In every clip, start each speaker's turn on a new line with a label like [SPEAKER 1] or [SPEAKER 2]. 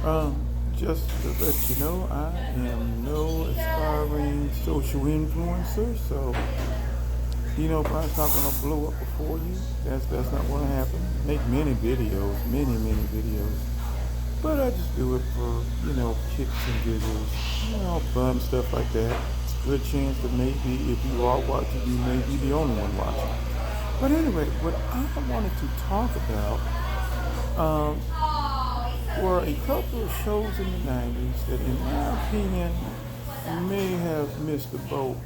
[SPEAKER 1] Um, just to let you know, I am no aspiring social influencer, so if I'm not gonna blow up before you. That's not gonna happen. Make many videos, many videos, but I just do it for kicks and giggles, fun stuff like that. It's a good chance that maybe if you are watching, you may be the only one watching. But anyway, what I wanted to talk about um, were a couple of shows in the 90s that, in my opinion, may have missed the boat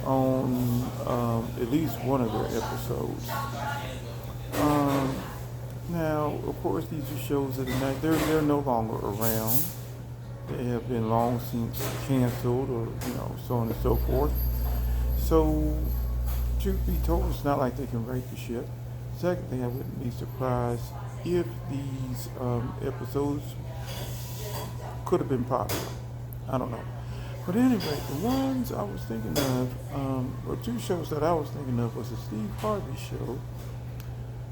[SPEAKER 1] on at least one of their episodes. Um, Now, of course, these are shows that they're no longer around. They have been long since canceled, or so on and so forth. So, truth be told, it's not like they can right the ship. Secondly, I wouldn't be surprised if these episodes could have been popular. I don't know. But anyway, the ones I was thinking of, or two shows that I was thinking of, was the Steve Harvey show,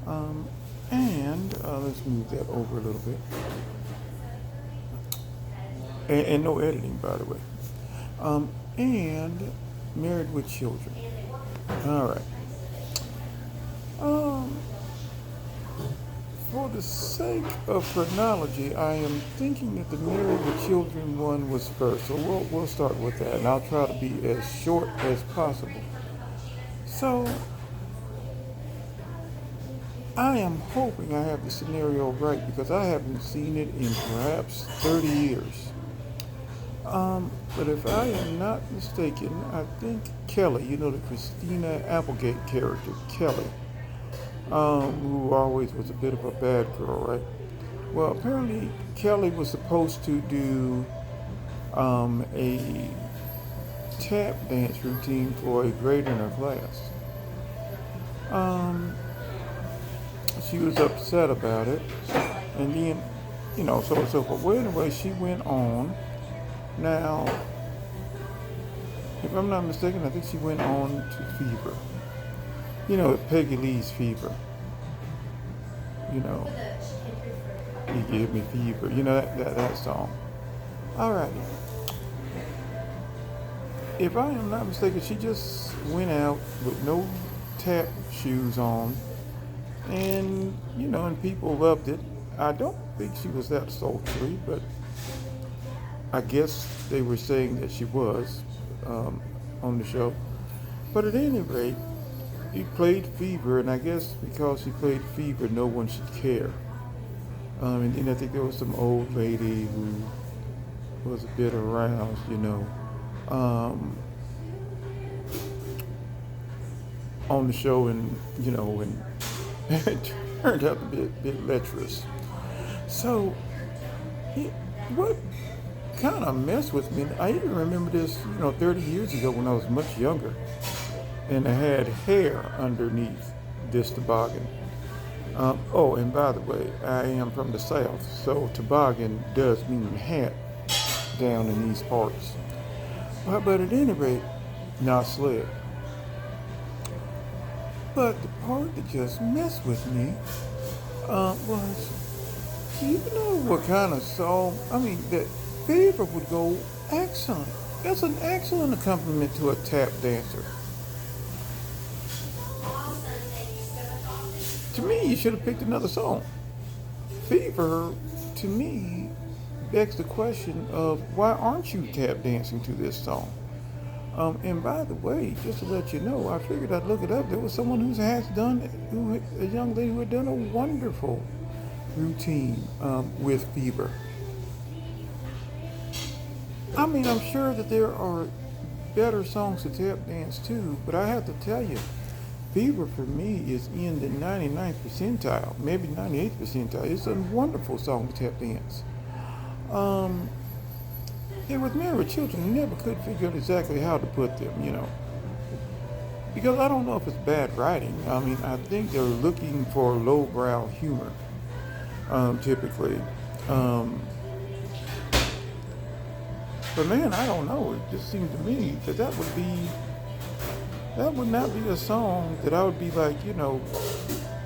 [SPEAKER 1] um, and let's move that over a little bit, and no editing, by the way, and Married with Children. All right. Um, for the sake of chronology, I am thinking that the Married with Children one was first, so we'll start with that, and I'll try to be as short as possible. So I am hoping I have the scenario right because I haven't seen it in perhaps 30 years. But if I am not mistaken, I think Kelly, the Christina Applegate character, Kelly, who always was a bit of a bad girl, right? Well, apparently Kelly was supposed to do a tap dance routine for a grade in her class. Um, she was upset about it, and then, so and so forth. Well, anyway, she went on. Now, if I'm not mistaken, I think she went on to Fever. Peggy Lee's Fever. You know, he gave me fever. That song. Alrighty. If I am not mistaken, she just went out with no tap shoes on, and people loved it. I don't think she was that sultry, but I guess they were saying that she was on the show. But at any rate, he played Fever, and I guess because he played Fever, no one should care. And then I think there was some old lady who was a bit aroused, on the show, and it turned out to be a bit lecherous. So, what kind of messed with me? I even remember this, 30 years ago when I was much younger, and I had hair underneath this toboggan. Oh, and by the way, I am from the South, so toboggan does mean hat down in these parts. But at any rate, not sled. But the part that just messed with me was, do you know what kind of song? I mean, that Fever would go excellent. That's an excellent accompaniment to a tap dancer. To me, you should have picked another song. Fever, to me, begs the question of why aren't you tap dancing to this song? And by the way, just to let you know, I figured I'd look it up. There was someone a young lady who had done a wonderful routine with Fever. I mean, I'm sure that there are better songs to tap dance to, but I have to tell you, Fever for me is in the 99th percentile, maybe 98th percentile. It's a wonderful song to tap dance. And with Married Children, I never could figure out exactly how to put them, because I don't know if it's bad writing. I mean, I think they're looking for lowbrow humor, typically. But man, I don't know. It just seemed to me that would not be a song that I would be like,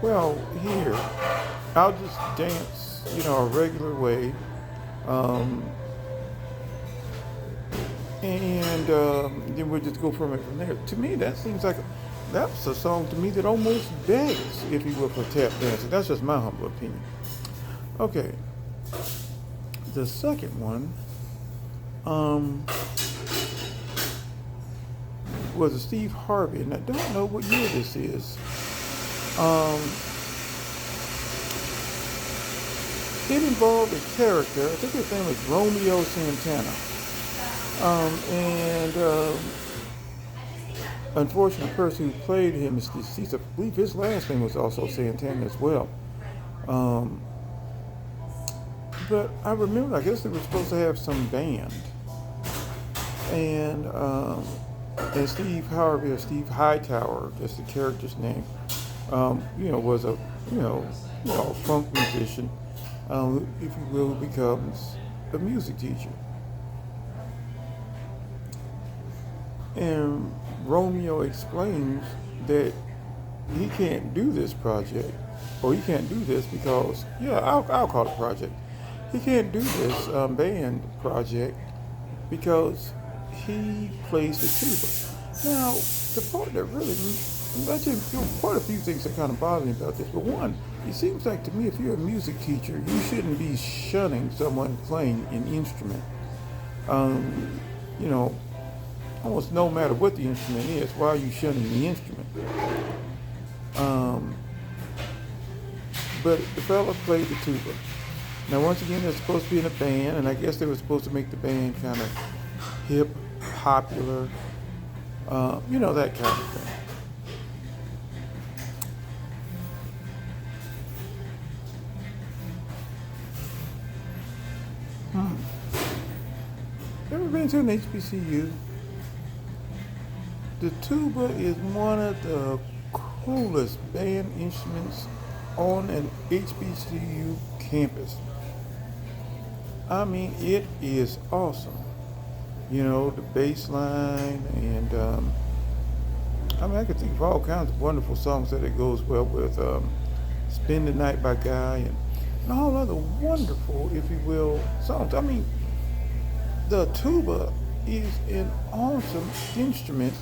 [SPEAKER 1] well, here, I'll just dance, a regular way, Um, and then we'll just go from it from there. To me, that seems like that's a song to me that almost begs, if you will, for tap dancing. That's just my humble opinion. Okay, the second one was a Steve Harvey, and I don't know what year this is. Um, it involved a character. I think his name was Romeo Santana. And unfortunately, the person who played him is deceased. I believe his last name was also Santana as well. Um, but I remember, I guess they were supposed to have some band. And Steve Harvey, or Steve Hightower, that's the character's name, was a, funk musician, if you will, who becomes a music teacher. And Romeo explains that he can't do this project, or he can't do this because, I'll call it project. He can't do this band project because he plays the tuba. Now, the part that really, quite a few things that kind of bother me about this, but one, it seems like to me if you're a music teacher, you shouldn't be shunning someone playing an instrument. Almost no matter what the instrument is, why are you shunning the instrument? But the fella played the tuba. Now, once again, they're supposed to be in a band, and I guess they were supposed to make the band kind of hip, popular, that kind of thing. Ever been to an HBCU? The tuba is one of the coolest band instruments on an HBCU campus. I mean, it is awesome. The bass line, and I could think of all kinds of wonderful songs that it goes well with. Spend the Night by Guy, and all other wonderful, if you will, songs. I mean, the tuba is an awesome instrument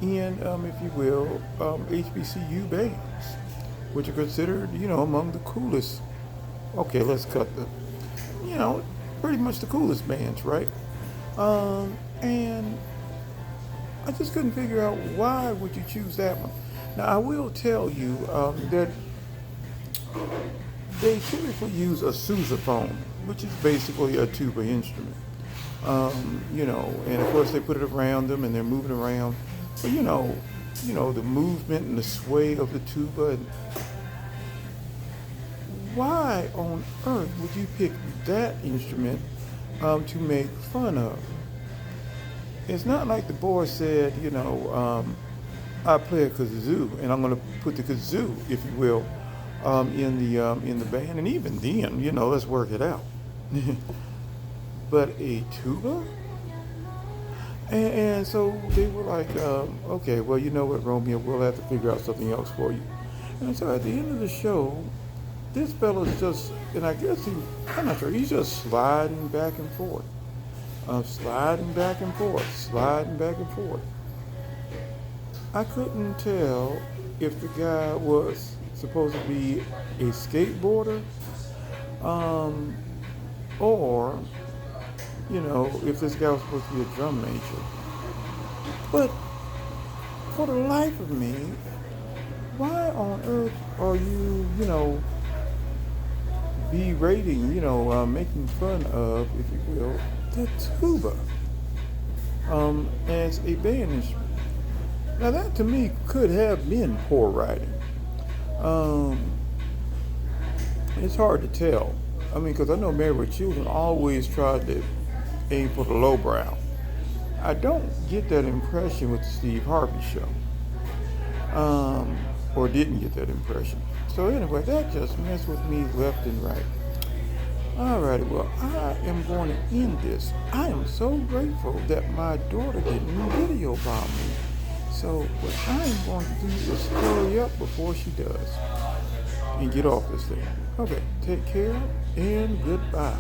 [SPEAKER 1] in, if you will, HBCU bands, which are considered, among the coolest. Okay, let's cut pretty much the coolest bands, right? And I just couldn't figure out why would you choose that one. Now, I will tell you that they typically use a sousaphone, which is basically a tuba instrument. And of course they put it around them and they're moving around. But the movement and the sway of the tuba. And why on earth would you pick that instrument to make fun of? It's not like the boy said, I play a kazoo, and I'm going to put the kazoo, if you will, in the band. And even then, let's work it out. But a tuba? And so they were like, okay, well, you know what, Romeo, we'll have to figure out something else for you. And so at the end of the show, this fella's just, and I guess I'm not sure, he's just sliding back and forth. Sliding back and forth, sliding back and forth. I couldn't tell if the guy was supposed to be a skateboarder, or, if this guy was supposed to be a drum major. But for the life of me, why on earth are you, berating, making fun of, if you will, the tuba as a band instrument? Now that to me could have been poor writing. It's hard to tell. Because I know Married with Children always tried to aim for the lowbrow. I don't get that impression with the Steve Harvey show. Or didn't get that impression. So anyway, that just messed with me left and right. Alrighty, well, I am going to end this. I am so grateful that my daughter didn't video bomb me. So what I am going to do is hurry up before she does and get off this thing. Okay, take care and goodbye.